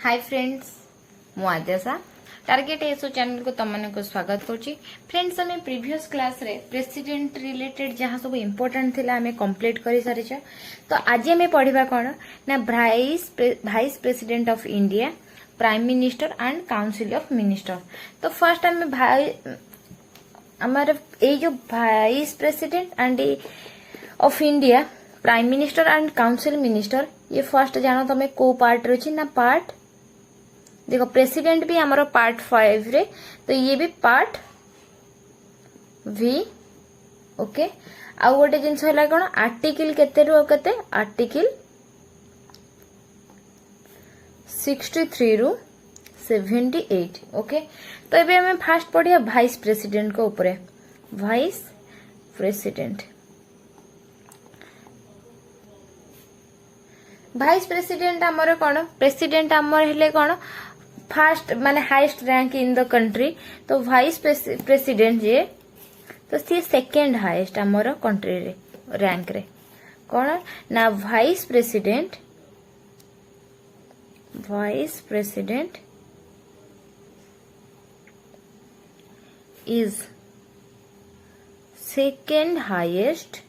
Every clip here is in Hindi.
हाय फ्रेंड्स मु आद्याशा टार्गेट एसओ चैनल को तुम को स्वागत करुच्ची। फ्रेंड्स आम प्रीवियस क्लास रे प्रेसिडेंट रिलेटेड जहाँ सब इम्पोर्टेंट थिला आम कंप्लीट कर सारी। तो आज आम पढ़ा कौन ना vice president of India, prime minister and council of minister. तो फर्स्ट आम हमारे ये जो vice president end of India, prime minister and council minister, ये फर्स्ट जानो तुम्हें को पार्ट रही ना पार्ट देखो प्रेसिडेंट भी हमारा पार्ट 5 रे, तो ये भी पार्ट वी। ओके आ गोटे जिनस है कौन आर्टिकल केते रु केते आर्टिकल 63 रु 78। ओके तो ये हमें फास्ट पढ़िया वाइस प्रेसिडेंट को ऊपर। वाइस प्रेसिडेंट वाइस प्रेसिडेंट आमर कौन प्रेसिडेंट आमर हेले कौन फास्ट माने highest rank in the country. तो वाइस प्रेसिडेंट जे तो सी सेकेंड हाईएस्ट आमर कंट्री रे रैंक रे कौन ना vice president is second highest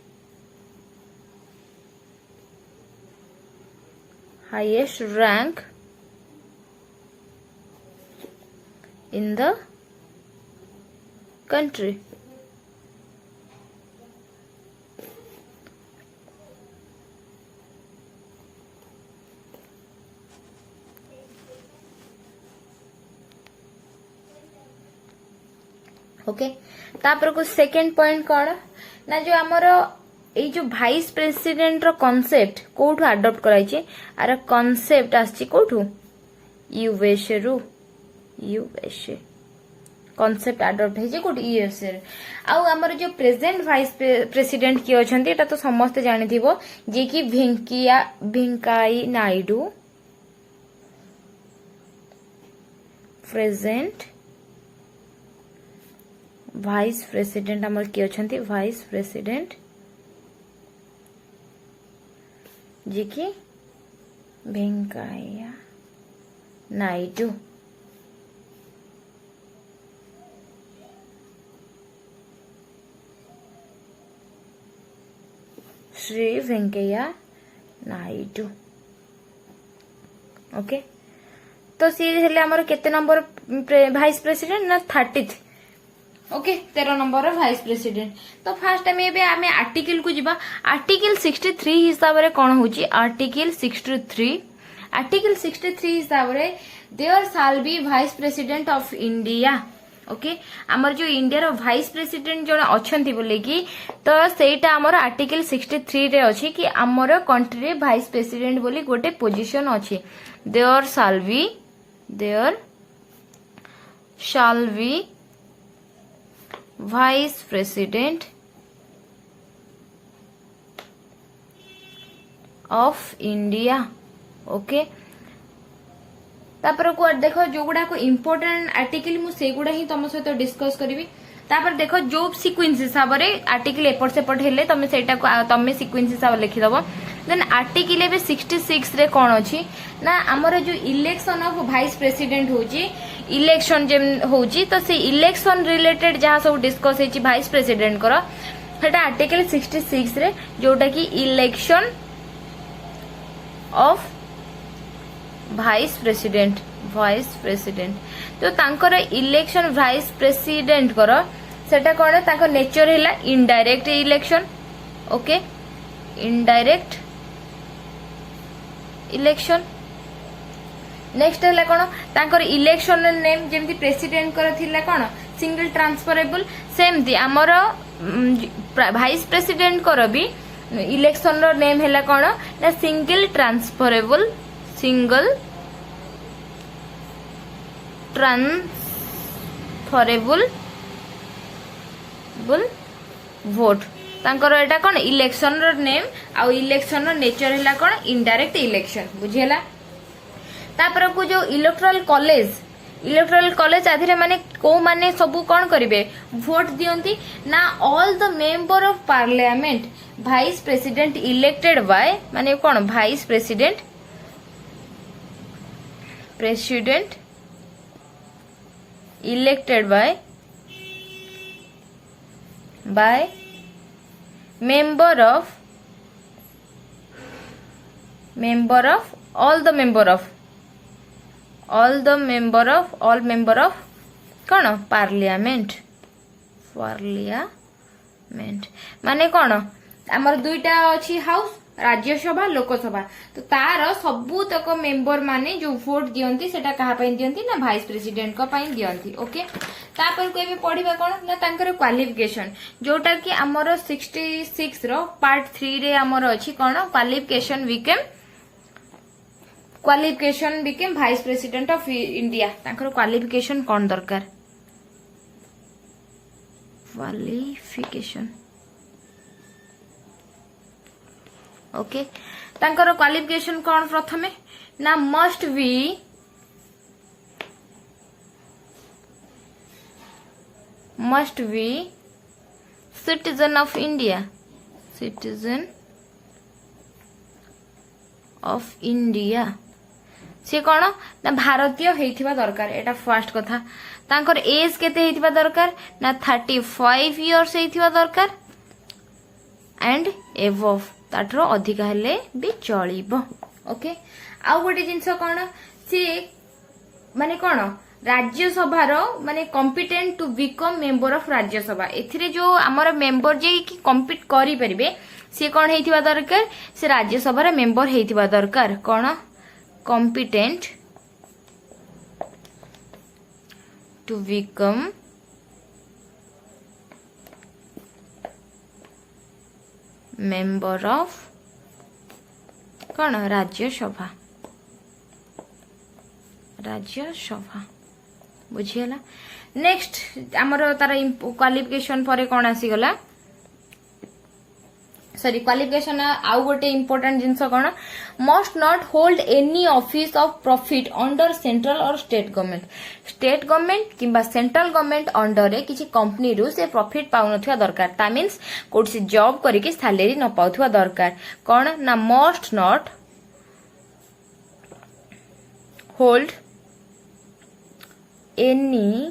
rank in the country। Okay तापर को सेकेंड पॉइंट कौन ना जो आमर ये जो वाइस प्रेसिडेंट रो कॉन्सेप्ट कोठू अडॉप्ट कराइछे आर कॉन्सेप्ट आछि कोठू यूएसए रु। यूएसए कॉन्सेप्ट अडॉप्ट है जे कोठी यूएसए रे। आ हमर जो प्रेजेंट वाइस प्रेसिडेंट की अछंती एटा तो समस्त जानिथिबो जे कि Venkaiah Naidu. Present vice president हमर की अछंती वाइस प्रेसिडेंट जी की वेंकैया नायडू। श्री वेंकैया नायडू। ओके तो सी हेले हमर केते नंबर वाइस प्रेसिडेंट ना 30th। Okay 13 number vice president. तो फास्ट आम आर्टिकल को जीवा। आर्टिकल 63 हिसाब रे कौन होची आर्टिकल 63 हिसाब रे there shall be vice president of India. Okay आमर जो इंडिया रो वाइस प्रेसिडेंट जण अछंती बोले कि तो सेटा आमर आर्टिकल 63 रे अछि कि आमर कंट्री रे वाइस प्रेसिडेंट बोली गोटे पोजीशन अछि। There shall be vice president of India. Okay तापर को देखो जो गुडा को इम्पोर्टेंट आर्टिकल मु से गुडा ही तुम सहित डिस्कस करी। तापर देखो जो सीक्वेंस हिसाब रे आर्टिकल एपट सेपट हेले तमे सेटा को तमे सीक्वेंस हिसाब लिखि दबो। देन आर्टिकल ए 66 रे कोन अछि ना हमर जो इलेक्शन ऑफ वाइस प्रेसिडेंट होची इलेक्शन जे होची तो से इलेक्शन रिलेटेड जहाँ सब डिस्कस होची वाइस प्रेसिडेंट करो सेटा आर्टिकल 66 रे जोटा की इलेक्शन ऑफ वाइस प्रेसिडेंट तो तांकर इलेक्शन वाइस प्रेसिडेंट करो सेटा कोन तांको नेचर हैला indirect election. Okay indirect election. Next है कौन तांकर इलेक्शन नेम जेमती प्रेसिडेंट कर थिला कौन सिंगल ट्रांसफरेबल सेमती आमर वाइस प्रेसिडेंट कर भी इलेक्शन रो नेम है कौन ना सिंगल ट्रांसफरेबल वोट तांकर एटा कौन इलेक्शन रो नेम आ इलेक्शन रो नेचर है कौन इनडायरेक्ट इलेक्शन बुझेला। तापर को जो इलेक्टोरल कॉलेज आधे माने को माने सब कौन करिवे वोट दियंती ना all the member of parliament vice president elected by माने कौन vice president president elected by member of all member of कौन पार्लियामेंट माने कौन आमर दुईटा अच्छी हाउस राज्यसभा लोकसभा तो तार सबू तक मेंबर माने जो वोट दियंती सेटा कहा पई दियंती ना वाइस प्रेसिडेंट को पई दियंती ओके तापर को एबे पढिबा कोन ना तांकर क्वालिफिकेशन जोटा कि हमर 66 रो पार्ट 3 रे हमर अछि कोन qualification became vice president of India तांकर क्वालिफिकेशन कोन दरकार क्वालिफिकेशन ओके तांकर क्वालिफिकेशन कोन प्रथमे ना must be citizen of India से कौन ना भारतीय हेइथिबा दरकार एटा फर्स्ट कथा तांकर एज केते हेइथिबा दरकार ना 35 इयर्स हेइथिबा दरकार एंड एबव ताठरो अधिक हेले भी चलिबो ओके आउ गोटे जिंस कोन से माने कोन राज्यसभा रो माने competent to become member of Rajya Sabha एथिरे जो हमर मेंबर जे कि कॉम्पिट करि परिबे से कोन हेइथिबा दरकार से राज्यसभा रे मेंबर हेइथिबा दरकार कोन competent to become member of कौन राज्यसभा बुझीगला नेक्स्ट आमर तार क्वालिफिकेशन पर कौन आसीगला सॉरी क्वालिफिकेशन आउ गोटे इंपोर्टेंट जिंस कौन must not hold any office of profit under central और स्टेट गवर्नमेंट किंबा सेंट्रल गवर्नमेंट अंडर रे किसी कंपनी रु से प्रॉफिट पाउ नथिया दरकार ता मींस कोड से जॉब करके सैलरी न पाउथवा दरकार कौन ना must not hold any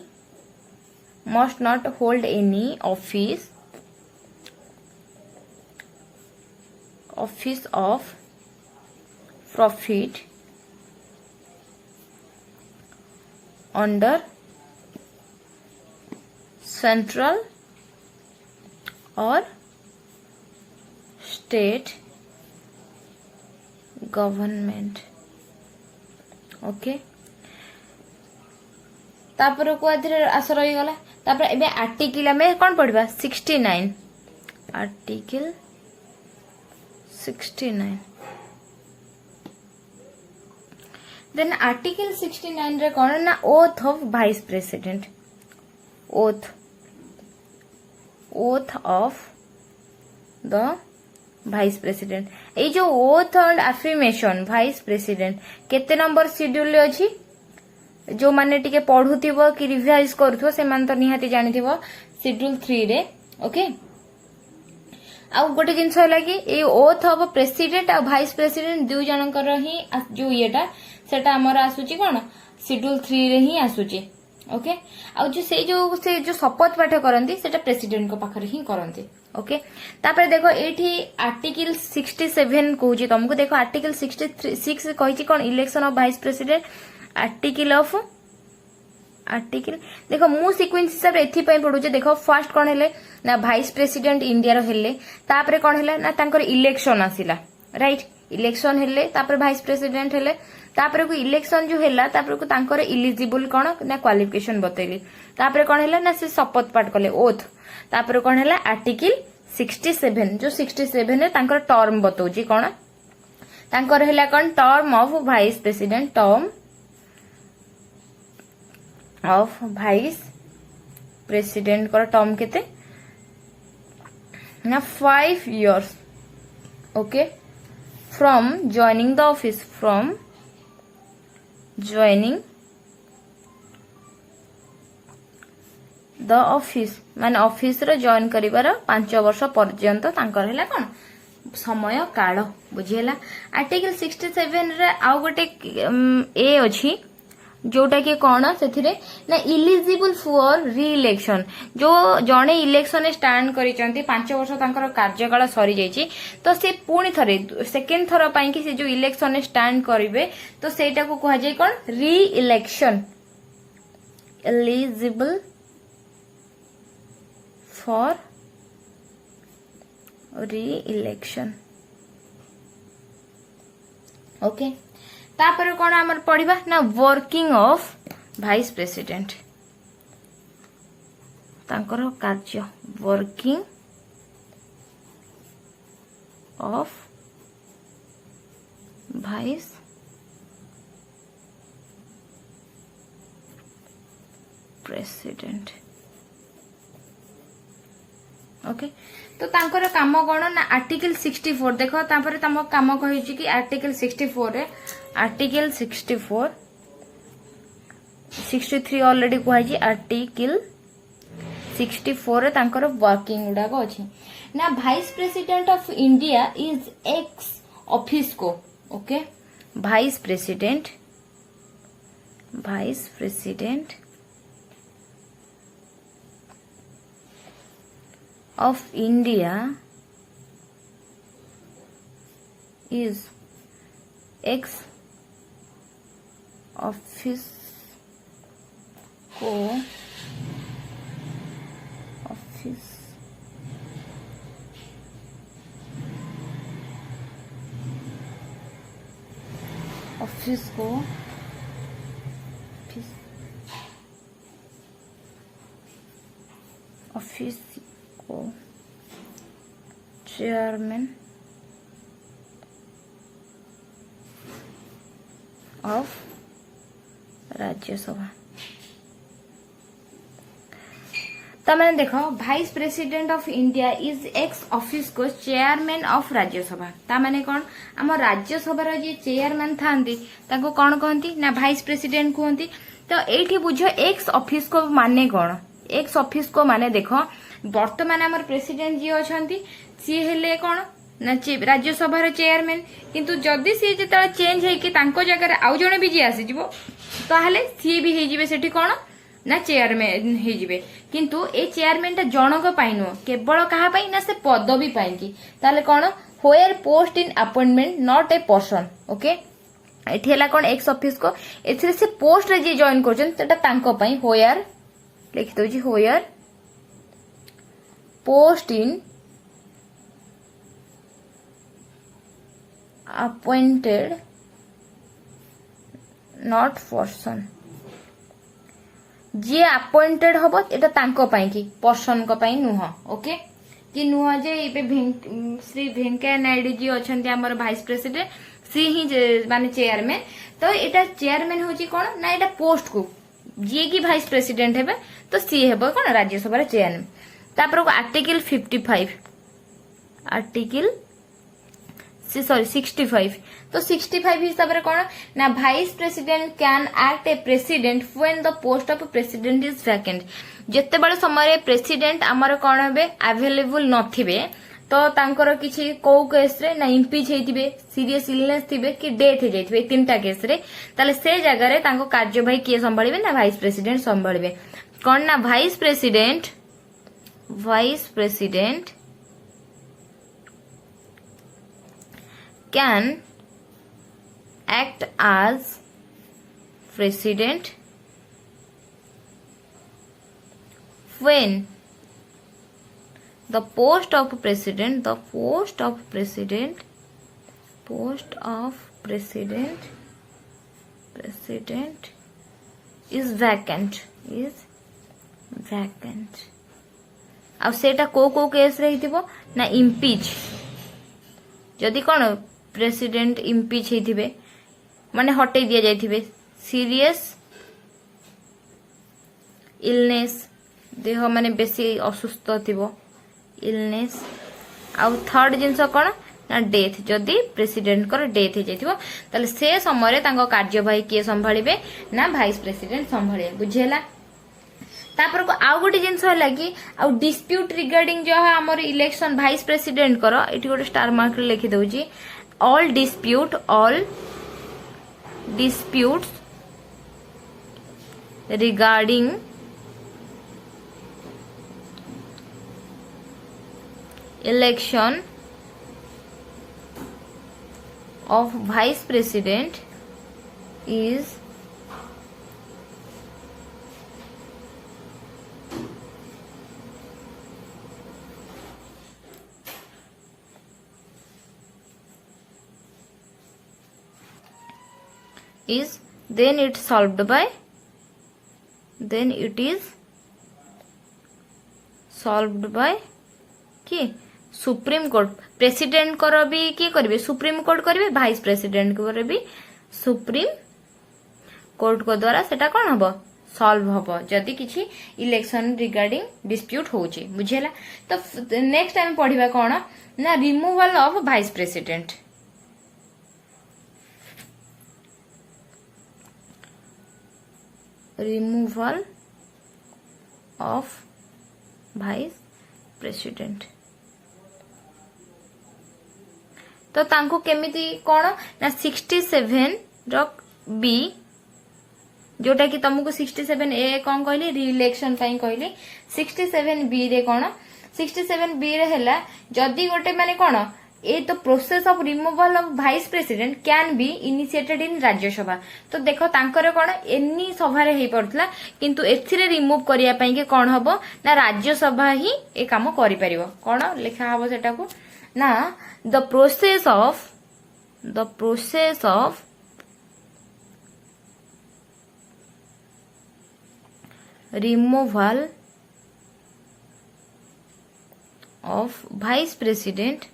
office of profit under central और स्टेट गवर्नमेंट ओके तापर को आस रही गला तापर एबे आर्टिकल में कौन पढ़वा 69 आर्टिकल 69 देन आर्टिकल 69 रे कौन ना oath of vice president oath of the vice president ए जो oath and affirmation vice president केते नंबर शेड्यूल अछि जो माने टिके पढुथिबो कि रिवाइज करथो से मान तो निहाती जानिथिबो शेड्यूल 3 रे ओके आउ गोटे जिनस है कि ए ओथ ऑफ प्रेसिडेंट और वाइस प्रेसिडेंट दु जनकर ही जो येटा सेटा हमर आसुची कोन शेड्यूल 3 रे ही आसुची ओके आउ जो शपथ पाठ करंती सेटा प्रेसिडेंट को पाखरे ही करंती ओके तापर देखो एठी आर्टिकल 67 कहूची तुमको देखो आर्टिकल 66 कहिची कोन election of vice president article देखो मु सीक्वेंस हिसाब रे एथि पई पढुचे देखो फर्स्ट कोन हेले ना वाइस प्रेसिडेंट इंडिया रो हेले तापर कोन हेला ना तांकर इलेक्शन आसिला राइट इलेक्शन हेले तापर वाइस प्रेसिडेंट हेले तापर को इलेक्शन जो हेला तापर को तांकर एलिजिबल कोन ना क्वालिफिकेशन बतैली तापर कोन हेला ना से शपथ पाठ करले ओथ तापर कोन हेला आर्टिकल 67 जो 67 रे तांकर टर्म बतौची कोन तांकर हेला कोन term of vice president term of vice president कर टर्म केते ना 5 years okay from joining the office माने ऑफिस रो जॉइन करिवार 5 वर्ष पर्यंत तांकर हैला कोन समय काल बुझियला आर्टिकल 67 रे आउ गोटे ए अछि जोटा कि कौन से ना इलिजिबल फॉर री इलेक्शन जो जड़े इलेक्शन स्टांड करिसेंती 5 वर्ष तांकर कार्यकाल सरी जाइए तो से पुणी थरे सेकेंड थर पाई कि से जो इलेक्शन स्टांड करिवे तो सेटा को कहा जाय कौन री इलेक्शन एलिजिबल फॉर री इलेक्शन ओके तापर कौन आमर पढ़िबा ना वर्किंग ऑफ वाइस प्रेसिडेंट तांकर कार्य working of vice president okay तो तांकर काम कौन ना आर्टिकल 64 देखो तापर तम काम कहि कि आर्टिकल 64 रे आर्टिकल 64 63 ऑलरेडी कहै आर्टिकल 64 रे तांकर वर्किंग गुडा को अछि ना vice president of India is ex office को okay vice president of India is ex office को चेयरमैन ऑफ राज्यसभा तमें देखो vice president of India is ex office को चेयरमैन ऑफ राज्यसभा ता माने कौन आम राज्यसभा जे चेयरमैन थांती ताको कौन कहती ना वाइस प्रेसिडेंट कहती तो एठी बुझो एक्स ऑफिस को माने कौन एक्स ऑफिस को माने देखो वर्तमान आमर प्रेसिडेंट जी अछंती सी हेले कौन ना राज्यसभा चेयरमैन किंतु जदि सी जेता चेंज है कि तांको जगह आउ जणे भी जी आसी जिवो ताहले सी भी हे जिवे सेठी कौन ना चेयरमैन हे जिवे किंतु ए चेयरमैन ता जनक पाई नो केवल कहा पाई ना से पदवी पाई की ताले कौन होयर post in appointment not a person okay एठी हला कौन एक्स ऑफिस को एथिरे से पोस्ट रे जे जॉइन करछन सेटा तांको पाई होयर लिख दो जी होयर post in appointed not person जे अपॉइंटेड हबो एटा तांको पाई की पर्सन को पाई नुह ओके जे नुह जे एबे श्री वेंकैया नायडू जी अछंती हमर वाइस प्रेसिडेंट सी ही माने चेयरमैन तो एटा चेयरमैन होची कोन ना एटा पोस्ट को जे की वाइस प्रेसिडेंट हेबे तो सी हेबो कोन राज्यसभा रे चेयरमैन तापर आर्टिकल 55 आर्टिकल 65 तो 65 हिसाब रे कोन ना vice president can act A president when the post of president is vacant जत्ते बळे समय प्रेसिडेंट हमर कोन हेबे अवेलेबल नथिबे तो तांकर किछि को केस रे ना इम्पीच हेतिबे सीरियस इलनेस थिबे कि डेथ हे जाइथिबे तीनटा केस रे ताले से जगह रे तांको कार्यवाही किए संभाळिबे ना वाइस प्रेसिडेंट संभाळिबे कोन ना vice president can act as president when the post of president is vacant आ सेटा को केस रे हितिबो ना इम्पीच जदि कोन प्रेसिडेंट इम्पीच हेथिबे माने हटे दिया जाइथिबे सीरियस इलनेस देह माने बेसी असुस्थ थिबो इलनेस आ थर्ड जिंस कोन ना डेथ जदि प्रेसिडेंट कर डेथ हे जाइथिबो ताले से समय रे तांको कार्यवाही किए संभाळिबे ना वाइस प्रेसिडेंट संभाळे बुझेला तापर को आउ गोटे जिनस लगी आउ डिस्प्यूट रिगार्डिंग जो है हमर इलेक्शन वाइस प्रेसिडेंट करो एठी गोटे स्टार मार्क लिखि दउची all disputes regarding election of vice president is then it solved by कि सुप्रीम कोर्ट प्रेसिडेंट कर भी किए करेंगे सुप्रीम कोर्ट करेंगे भाइस प्रेसिडेंट को भी सुप्रीम कोर्ट को द्वारा सेटा कौन हम सॉल्व हम जदि किसी इलेक्शन रिगार्डिंग डिस्प्यूट होचे बुझेला। तो नेक्स्ट टाइम पढ़िबा कौन ना removal of vice president removal of vice president. तो तांको केमिति कौन ना 67 रक बी जोटा कि तुमको 67 ए कौन कहली रिइलेक्शन पाई कहली 67 बी रे कौन 67 बी रे हैला जदि गोटे माने कौन ए तो process of removal of vice president can be initiated in Rajya Sabha. तो देखो तांकर कौन एनी सभा रे हेई पड़तला किंतु एथिरे रिमूव करिया पई के कौन हबो ना राज्यसभा ही ए काम करि परिबो कौन लिखा हबो सेटा को ना the process of removal of vice president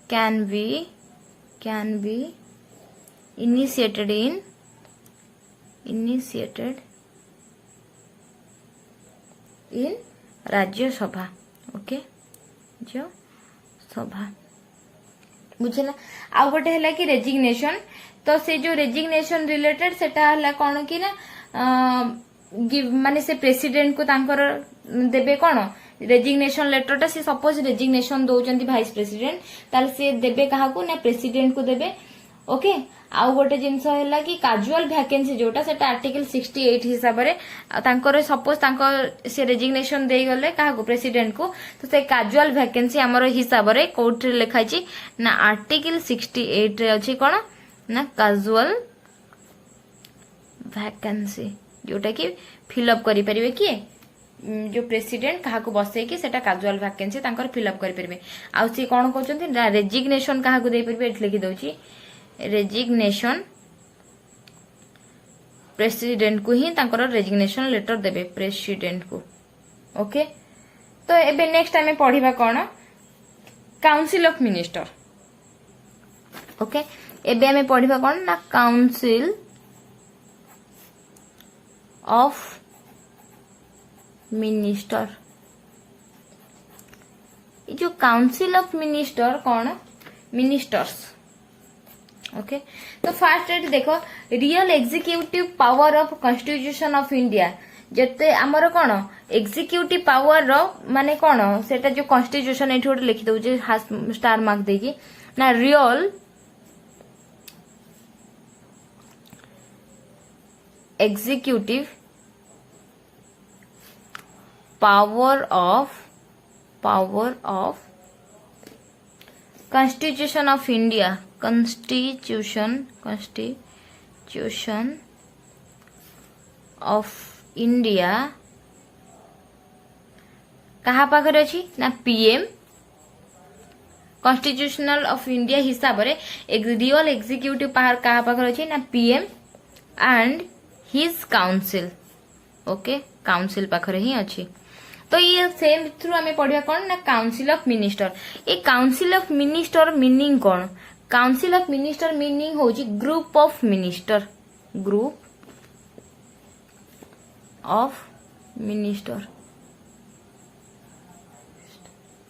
can be initiated in Rajya Sabha okay जो सभा बुझला। आ गोटे है कि रेजिग्नेशन तो से जो रेजिग्नेशन रिलेटेड सेटा है कौन कि ना माने से प्रेसिडेंट को तांकर देबे कौन रेजिग्नेशन लेटरटा से सपोज रेजिग्नेशन दौरान भाइस प्रेसिडेंट ताल से देबे कहा को ना प्रेसिडेंट को देबे ओके। आउ गोटे जिनस है कि काजुअल वैकेंसी जोटा सेटा आर्टिकल 68 हिसाब रे तांकर सपोज तांकर से रेजिग्नेशन दे गले कहा को प्रेसिडेंट को तो से काजुअल वैकेंसी हमर हिसाब रे कोर्ट रे लिखाई छी ना आर्टिकल 68 रे अछि कोन ना काजुअल वैकेंसी जोटा कि फिलअप करि परिबे कि जो प्रेसिडेंट कहा को बसै कि सेटा काजुअल वैकेंसी तांकर फिलअप करि परिबे। आ से कोन कहउछंती ना रेजिग्नेशन कहा को दे परिबे एठ लिखि दउची रेजिग्नेशन प्रेसिडेंट को ही तांकर रेजिग्नेशन लेटर देबे प्रेसिडेंट को ओके। तो एबे नेक्स्ट टाइम पढ़िबा कोन काउंसिल ऑफ मिनिस्टर ओके। एबे हमें पढ़िबा कोन ना काउंसिल ऑफ मिनिस्टर। जो काउंसिल ऑफ मिनिस्टर कौन मिनिस्टर्स ओके। तो फास्ट रेट देखो real executive power of constitution of India जते आमर कौन एग्जीक्यूटिव पावर रो माने कौन सेटा जो कॉन्स्टिट्यूशन एठी गोटे लिखि दउजे स्टार मार्क देकी ना real executive power of constitution of India constitution of India कहा पाखरे अछि ना पीएम कॉन्स्टिट्यूशनल ऑफ इंडिया हिसाब रे रियल एग्जीक्यूटिव पावर कहा पाखरे अछि ना PM and his council okay council पाखरे ही अछि। तो ये सेम थ्रू हमें पढ़िया कौन ना काउंसिल ऑफ मिनिस्टर। ये काउंसिल ऑफ मिनिस्टर मीनिंग कौन काउंसिल ऑफ मिनिस्टर मीनिंग होची ग्रुप ऑफ मिनिस्टर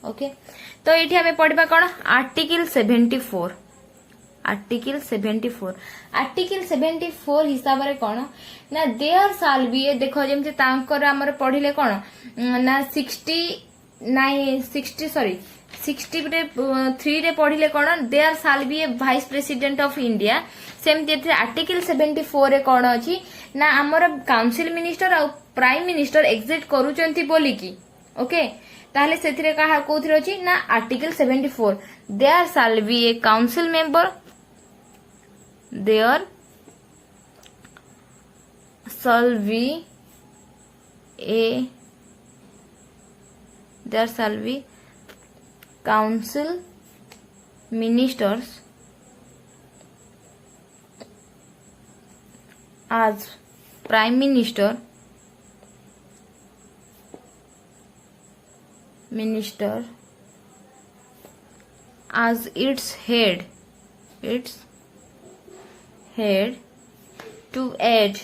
ओके। तो ये हमें पढ़िबा कौन आर्टिकल 74 आर्टिकल 74 हिसाब रे कौन ना देयर साल भी ये देखो जेमते तांकर हमर पढ़िले कौन ना 60 63 रे पढ़िले कौन there shall be a vice president of India सेमती आर्टिकल 74 रे कौन अच्छी ना आमर काउंसिल मिनिस्टर आ प्राइम मिनिस्टर एग्जिट करूचंती बोली की ओके ताहले सेथिरे कहा कोथिरे अछि ना article 74 there shall be a council member there shall be there shall be council ministers as prime minister as its head to aid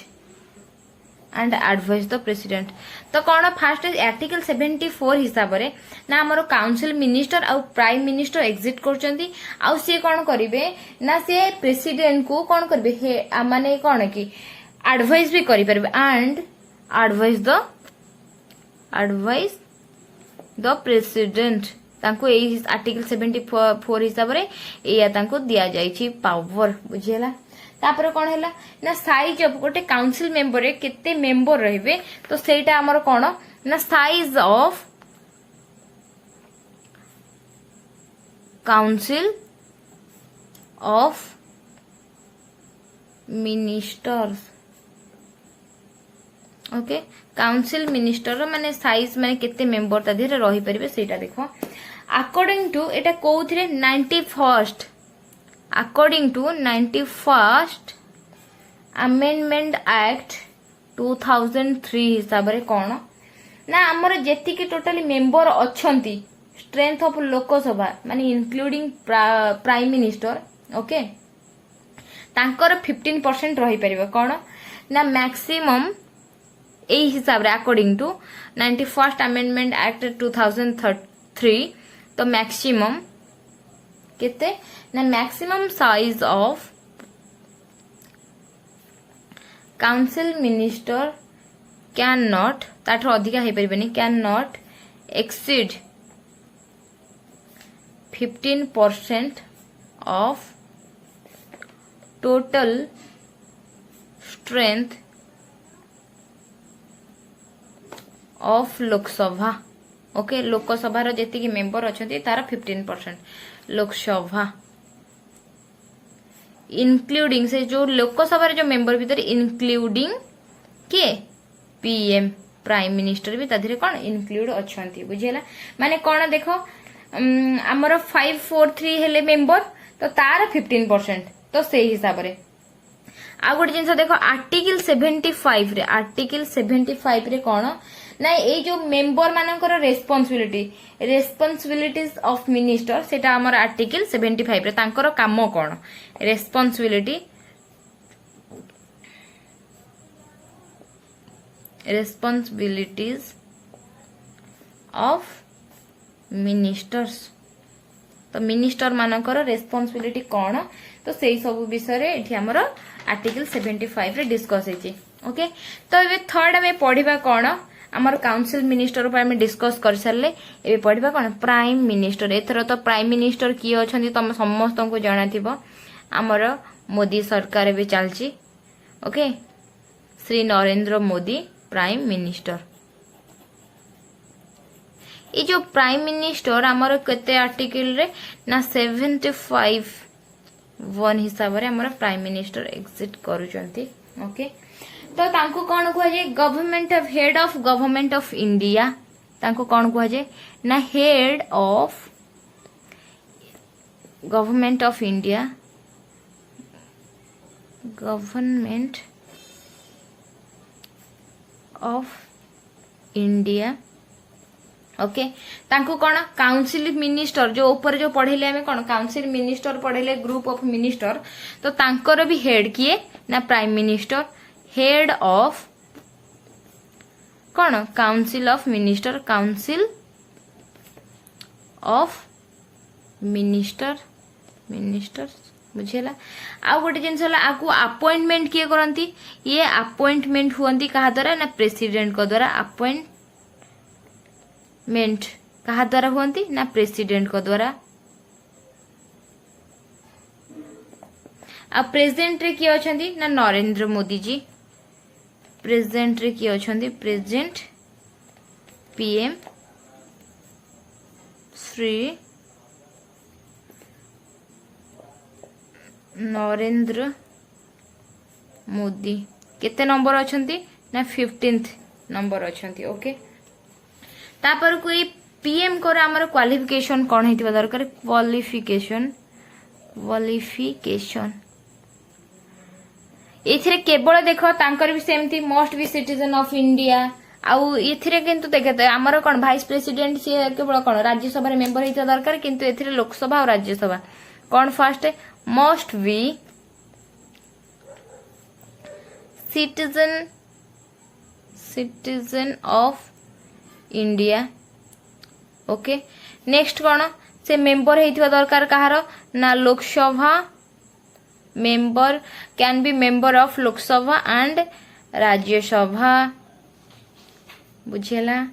and advise the president तो कौन फास्ट आर्टिकल 74 हिसाब रे ना हमरो काउंसिल मिनिस्टर आ प्राइम मिनिस्टर एग्जिट करचंती आ से कौन करिवे ना से प्रेसिडेंट को कौन करबे हे माने कौन की एडवाइस भी करि परबे एंड एडवाइस द प्रेसिडेंट तांको एई आर्टिकल 74 हिसाब रे एया तांको दिया जाईची पावर बुझियला तापर कौन है ना साइज ऑफ गोटे काउंसिल मेंबर रे केते मेंबर रहिबे तो सेटा हमर कौन ना size of council of ministers okay council minister माने साइज माने केते मेंबर ता धीरे रही परिबे सेटा देखो according to Etah कोउथरे 91st according to 91st amendment act 2003 हिसाब रे कौन ना हमर जेति के टोटली मेंबर अछंती स्ट्रेंथ ऑफ लोकसभा माने इंक्लूडिंग प्राइम मिनिस्टर ओके तांकर 15% रही परिबे कौन ना मैक्सिमम ए हिसाब रे according to 91st amendment act 2003 तो मैक्सिमम केते ना maximum size of council minister can not ताठर अधिका हे परिबेनी can not exceed 15% of total strength of Lok Sabha okay Lok Sabha रो जेति की मेंबर अछंती तार 15% लोकसभा इंक्लूडिंग से जो लोकसभा जो मेंबर भीतर इंक्लूडिंग के पीएम प्राइम मिनिस्टर भी ताधिरे कोन इंक्लूड अछंती बुझियला माने कोन देखो हमर 543 हेले मेंबर तो तार 15% तो से हिसाब रे आ गोटे जिंस देखो आर्टिकल 75 रे कोन ना ये जो मेंबर मानकर रेस्पॉन्सिबिलिटीज ऑफ मिनिस्टर सेटा हमर आर्टिकल 75 रे तांकर काम कोन रेस्पॉन्सिबिलिटीज ऑफ मिनिस्टर्स तो मिनिस्टर मानकर रेस्पॉन्सिबिलिटी कोन तो सेही सब विषय रे एठी हमर आर्टिकल 75 रे डिस्कस हेची ओके तो एबे थर्ड हमें पढिबा कोन आमर काउंसिल मिनिस्टर पर हमें डिस्कस कर सारे ए पढ़ा कौन प्राइम मिनिस्टर एथर तो प्राइम मिनिस्टर किए अच्छा तुम समस्त को जाना थी आमर मोदी सरकार भी चलची okay Shri Narendra Modi prime minister ये जो प्राइम मिनिस्टर आमर केते आर्टिकल रे ना 75(1) हिसाब रे आमर प्राइम मिनिस्टर एग्जिट करूचंती ओके तो तांको कौन कुआ जाए head of government of India तांको कौन कुआ जाए ना head of government of India government of India okay तांको कौन काउंसिल मिनिस्टर जो ऊपर जो पढ़ेले हमें कौन काउंसिल मिनिस्टर पढ़ेले ग्रुप ऑफ मिनिस्टर तो तांकर भी हेड किए ना प्राइम मिनिस्टर हेड ऑफ कौन council of minister council of minister बुझेला आ गोटे जिन आपको अपॉइंटमेंट किए करती ये अपॉइंटमेंट हुआ क्या द्वारा ना प्रेसिडेंट को द्वारा अपॉइंटमेंट कहा द्वारा हुअंती ना प्रेसिडेंट को द्वारा। आ प्रेजेंट रे किए अछंती ना नरेंद्र मोदी जी। प्रेजेंट रे किए अछंती प्रेजेंट पीएम श्री नरेंद्र मोदी। केते नंबर अछंती ना 15th नंबर अछंती। ओके तापर कोई पीएम को हमर क्वालिफिकेशन कोन हेतिबा दरकार क्वालिफिकेशन एथिरे केवल देखो तांकर भी सेमती most be citizen of India आउ एथिरे किंतु देखते हमर कोन वाइस प्रेसिडेंट से केवल कोन राज्यसभा रे मेंबर हेतिबा दरकार किंतु एथिरे लोकसभा और राज्यसभा कोन first must be citizen of India. Okay next कौन से मेंबर हेतिबा दरकार कहार ना Lok Sabha member can be member of Lok Sabha and Rajya Sabha बुझेला।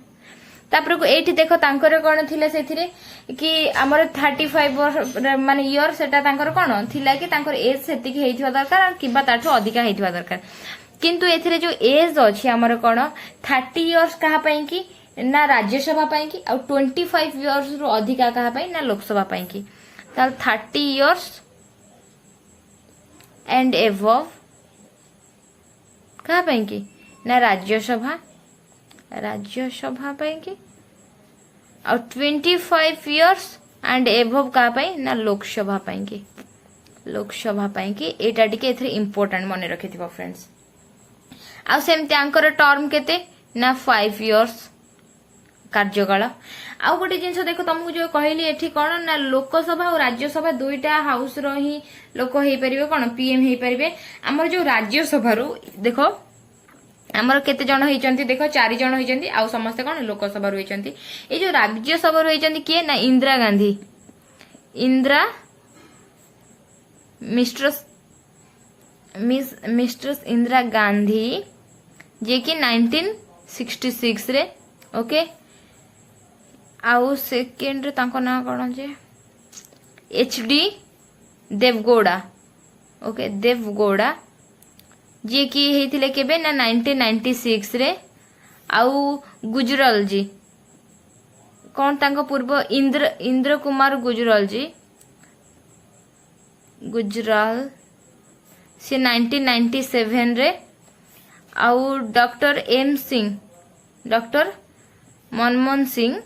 तापर को एठी देखो तांकर कोन थिले सेथिरे कि हमर 35 माने ईयर सेटा तांकर कोन थिला कि तांकर एज सेति कि हेतिबा दरकार किबा ताठो अधिका हेतिबा दरकार किंतु एथिरे जो एज अछि हमर कोन 30 इयर्स कहा पई कि ना राज्यसभा पाई की और 25 इयर्स रु अधिका कहा पाई ना लोकसभा पाई की ताल 30 इयर्स एंड एबव कहा पाई की ना राज्यसभा पाई की और 25 इयर्स एंड एबव कहा पाई ना लोकसभा पाई की एटा टिके एथरे इंपोर्टेंट मने रखिथिबो फ्रेंड्स। आ सेमते आंकर टर्म केते ना 5 इयर्स कार्यकाल। आउ गोटे जिनस देखो तुमको जो कहली एठी कोन ना लोकसभा और राज्यसभा दुईटा हाउस रो ही लोक हेई परिबे कोन पीएम हेई परिबे। हमर जो राज्यसभा रो देखो हमर केते जण हेचंती देखो 4 जण हेचंती आउ समस्त कोन लोकसभा रो हेचंती। ए जो राज्यसभा रो हेचंती के ना इंदिरा गांधी मिस्ट्रेस इंदिरा गांधी जे कि 1966 रे। ओके आउ सेकेंड रे तांको ना कोन जे एचडी देवगौड़ा। ओके देवगौड़ा जे कि हेतिले केबे ना 1996 रे। आउ गुजराल जी कोन तांको पूर्व इंद्र कुमार गुजराल जी गुजराल से 1997 रे। आउ doctor M Singh doctor Manmohan Singh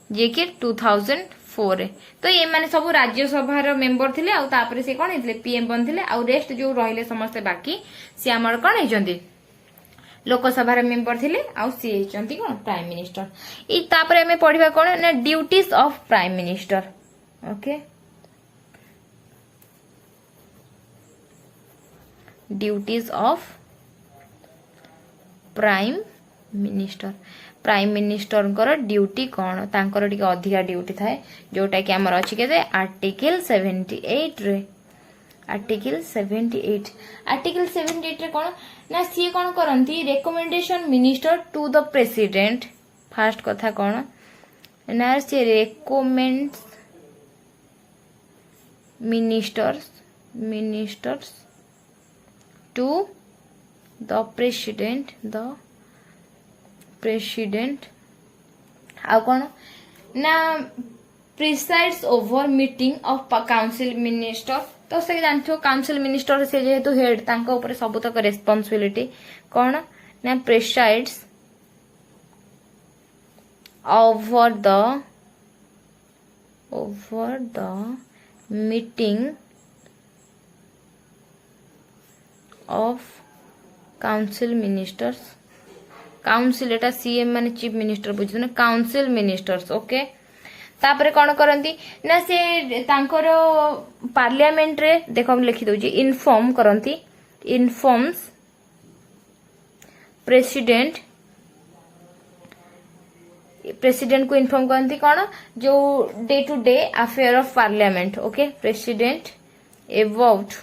जे कि 2004 रे। तो ये माने सब राज्यसभा रो मेंबर थिले आउ तापर से कोन हेतिले पीएम बनथिले आउ रेस्ट जो रहिले समस्त बाकी से हमर कोन हेचंती लोकसभा रो मेंबर थिले आउ सी हेचंती कोन प्राइम मिनिस्टर। ई तापर हमें पढिबा कोन ना duties of prime minister. Okay duties of prime minister duty कौन तांकर टिके अधिका ड्यूटी थाए जोटा कि हमर अछि के आर्टिकल 78 रे। आर्टिकल 78 रे कौन ना सी कौन करंती recommendation minister to the president. First कथा कौन ना सी recommends ministers to the president आ कौन ना presides over meeting of council minister. तो से जानथो काउंसिल मिनिस्टर से जेहेतु हेड तांको ऊपर सब तक रेस्पोंसिबिलिटी कौन ना presides over the meeting of council ministers. Council Etah CM माने चीफ मिनिस्टर बुझु ना काउंसिल मिनिस्टर्स। ओके तापरे कोन करंती ना से तांकर पार्लियामेंट रे देखो हम लिखि दउची इन्फॉर्म करंती इन्फॉर्म्स प्रेसिडेंट को इन्फॉर्म करंती कोन जो day to day affair of parliament. Okay president about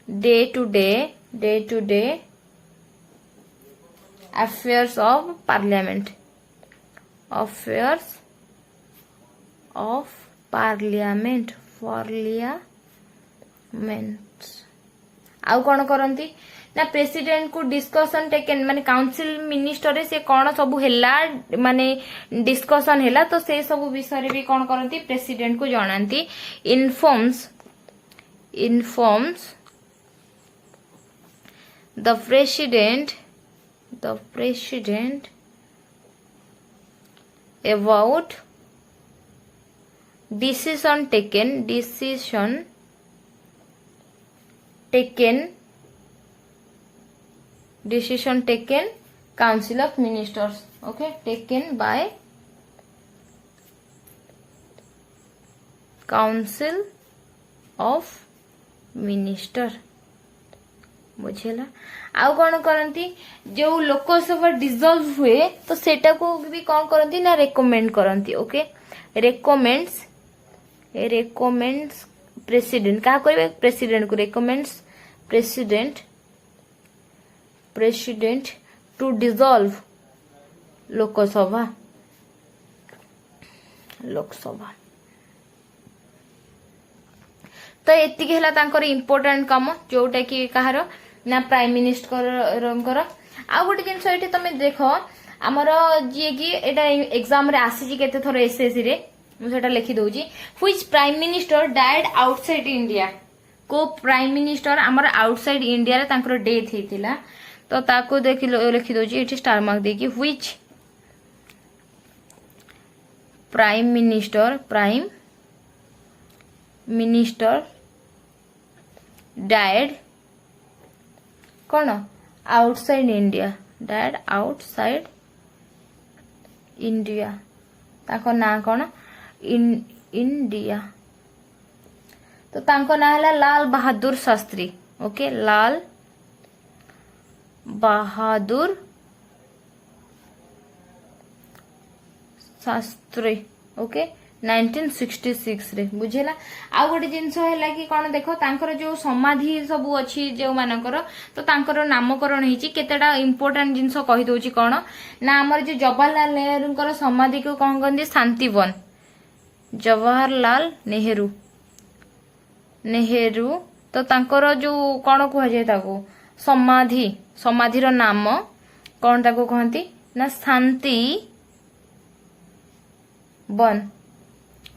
day to day affairs of parliament, affairs of parliament, parliament आउ कौन करती ना प्रेसिडेंट को डिस्कशन टेकन माने काउंसिल मिनिस्टर से कौन सब हैला माने डिस्कशन हैला तो से सब विषय भी कौन करती प्रेसिडेंट को जनाती informs the president about decision taken council of ministers, okay, taken by council of minister बुझेला आउ कौन करती जो लोकसभा डिजॉल्व हुए तो सेटा को भी कौन करती ना रेकमेंड करती, ओके, रेकमेंड्स प्रेसिडेंट क्या करेंगे प्रेसिडेंट को recommends president to dissolve Lok Sabha तो एतिक है तांकर इम्पोर्टेंट काम जोटा कि कहार ना प्राइम मिनिस्टर आ गोटे जिनस ये तुम देख आमर जी कि एग्जाम रे आसी केते थर एसएससी रे मुझे लिखि दउची which prime minister died outside India को प्राइम मिनिस्टर आमर आउटसाइड इंडिया रे तांकर डेथ हेतिला तो ताको लिखि दउची एठी स्टार मार्क दे कि व्हिच प्राइम मिनिस्टर डाइड कौन आउटसाइड इंडिया ताको ना कौन इंडिया तो ताको ना है लाल बहादुर शास्त्री, ओके, लाल बहादुर शास्त्री, ओके, 1966 रे बुझेला आ गोटे जिनस है कि कौन देख तांकर जो समाधि सब अच्छी जो मानकर तो तांकर नामकरण होती केतेटा इम्पोर्टेंट जिनस कही दउची कौन ना आमर जो जवाहरलाल नेहरू समाधि को कौन कहते शांतिवन, जवाहरलाल नेहरू तो तांकर जो कौन कह जाए ताको समाधिर नाम कौन ताको कहती ना शांति वन,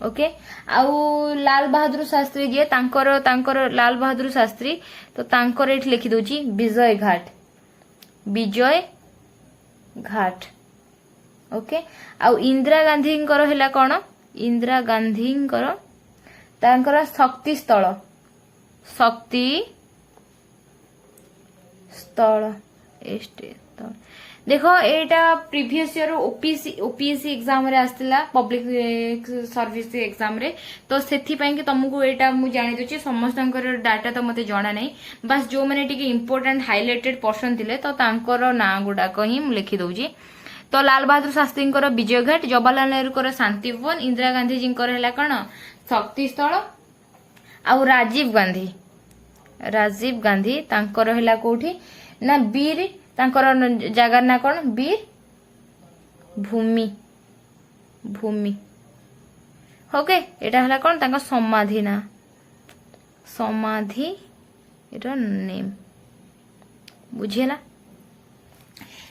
ओके, आउ लाल बहादुर शास्त्री जी तांकर लाल बहादुर शास्त्री तो तांकर एठी लिखि दउची विजय घाट, ओके, आउ इंदिरा गांधी हैला कौन इंदिरा गांधी तांकर शक्ति स्थल देखो एटा प्रीवियस ईयर ओपीएससी एग्जाम रे आस्तिला पब्लिक सर्विस एग्जाम रे तो सेथि पई कि तुमको एटा मु जानि दोची समस्तंकर डाटा तो मते जाना नहीं बस जो माने टिके इंपोर्टेंट हाइलाइटेड पर्सन थिले तो तांकर ना गुडा कहि मु लिखि दउची तो लाल बहादुर शास्त्री विजय घाट, जवाहरलाल नेहरू शांतिवन, इंदिरा गांधी जी है कौन शक्ति स्थल आउ राजीव गांधी तांकर है कोठी ना वीर तांकर जगार ना कौन वीर भूमि, ओके, एटा हला कौन तांका समाधि ना समाधि नेम बुझेला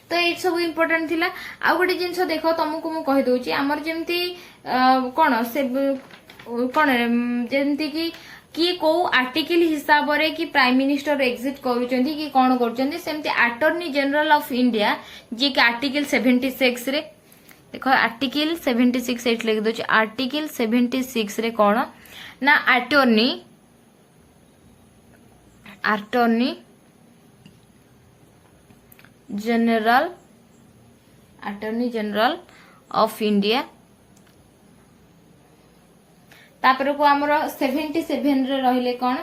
तो ये सब इम्पोर्टेंट थिला आ गोटे जिनस देख तुमको मु कहि दउची हमर जेमती कौन से कौन जेमती कि को आर्टिकल हिसाब रे कि प्राइम मिनिस्टर एग्जिट करूचंती कि कौन करूचंती सेमती अटॉर्नी जनरल ऑफ इंडिया जी कि आर्टिकल 76 रे देखो आर्टिकल 76 एट लिख दउची आर्टिकल 76 रे कौन ना अटॉर्नी जनरल ऑफ इंडिया तापर को हमर 77 रे रहिले कौन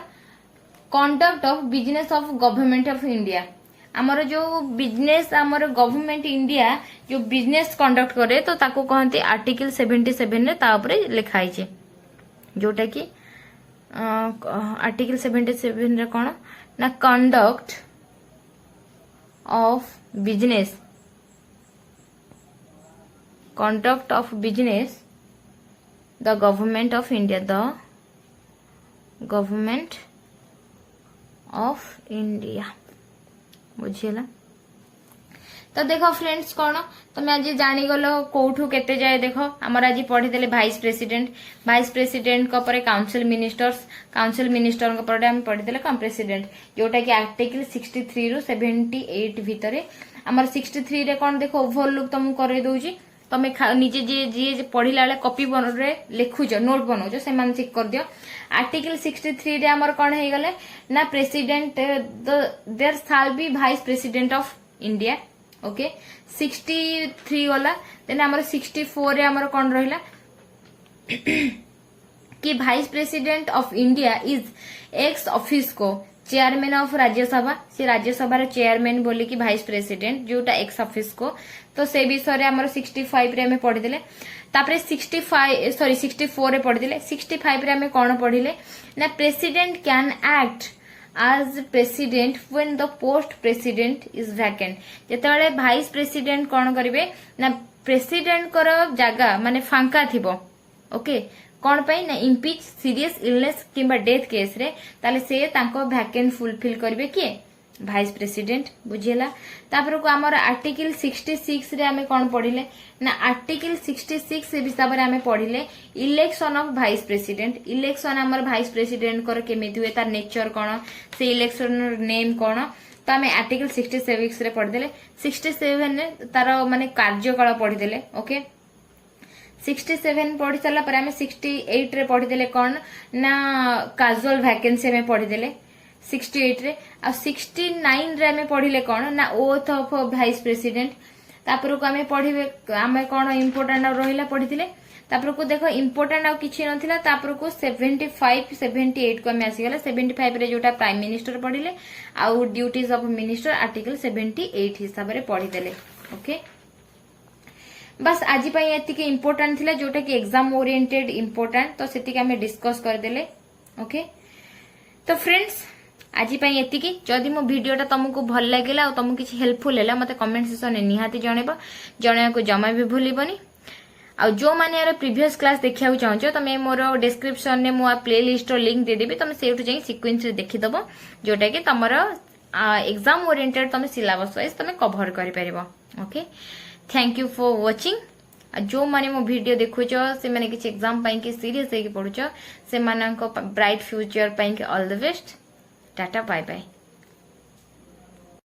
conduct of business of government of India हमर जो बिजनेस हमर गवर्नमेंट इंडिया जो बिजनेस कंडक्ट करे तो ताको कहते आर्टिकल 77 रे ता ऊपर लिखाई छे जोटा कि आर्टिकल 77 रे कौन ना conduct of business conduct of business, the government of India, the government of India. बुझीला। तो देखो फ्रेंड्स कौन तुम आज जानीगल कौठू केते जाए देख आमर आज पढ़ीदे भाइस प्रेसिडेंट काउंसिल मिनिस्टर पर आम पढ़ीदे कम प्रेसिडेंट जोटा कि आर्टिकल 63 रु 78 भितर आमर 63 रे कौन देख ओभरलुक तुमको कर दौची तुम निजे जी पढ़ला बेले कॉपी लिखुच नोट बनाऊच से चेक कर दियो आर्टिकल 63 रे आमर कौन हो गले ना president there shall be vice president of India okay 63 गला देन आमर 64 रे आमर कौन रहिला कि vice president of India is ex office को चेयरमैन ऑफ राज्यसभा से राज्यसभा रे चेयरमैन बोली कि भाइस प्रेसिडेंट जोटा एक्स ऑफिस को तो से विषय रे आमर 65 रे हमें पढ़ीदेले तापरे 64 रे पढ़ीदेले 65 रे हमें कौन पढ़ीले ना president can act as president when the post president is vacant जेतेबेले भाइस प्रेसिडेंट कौन करिवे ना प्रेसिडेंट कर जगह माने फांका थिबो ओके कौन पाई ना इम्पीच सीरियस इलनेस किंबा डेथ केस रे ताले से तांको वैकेंट फुलफिल करिवे किए भाइस प्रेसिडेंट बुझेला तापर को हमर आर्टिकल 66 रे हमें कौन पढ़िले ना आर्टिकल 66 हिसाब रे हमें पढ़िले election of vice president election हमर भाइस प्रेसिडेंट कर केमिति हुए तार नेचर कौन से इलेक्शन नेम कौन तो आम आर्टिकल 66 रे पढ़िदेले 67 रे तार माने कार्यकाल पढ़िदेले ओके 67 पढ़ी सारा पर आम 68 रे पढ़िदेले कौन ना काजुअल वैकेंसी में पढ़िदेले 68 रे आ 69 रे हमें पढ़िले कौन ना ओथ ऑफ भाइस प्रेसिडेंट तापर को हमें पढ़िबे हमें कौन इंपोर्टेंट रहिला पढ़िथिले तापर को देखो इंपोर्टेंट आ किछि नथिला तापर को 75 78 को हमें आसी गला 75 रे जोटा प्राइम मिनिस्टर पढ़िले आ ड्यूटीज ऑफ मिनिस्टर आर्टिकल 78 हिसाब रे पढ़िदेले ओके बस आज पई एतिके इंपोर्टेंट थिला जोटा कि एग्जाम ओरिएंटेड इंपोर्टेंट तो सेतिके हमें डिस्कस कर देले ओके तो फ्रेंड्स आज पई एतिकी जदि मो वीडियोटा तुमको भल लागला और तुमको किछि हेल्पफुल हैला मते कमेंट सेक्शन में निहाती जणेबो जणया को जमा भी भूलिबनी आ जो माने यार प्रीवियस क्लास देखिया चाहछो तमे मोर डिस्क्रिप्शन में मो प्लेलिस्ट रो लिंक दे देबी तमे सेउठ जाई सीक्वेंस रे देखि दबो जोटा कि तमरो एग्जाम ओरिएंटेड तमे सिलेबस वाइज तमे कवर करि परिबो okay thank you for watching जो माने मो वीडियो देखुछ से माने किछि एग्जाम पाई के सीरियस हे के पढुछ से मानन को ब्राइट फ्यूचर पाई के all the best ta-ta bye bye.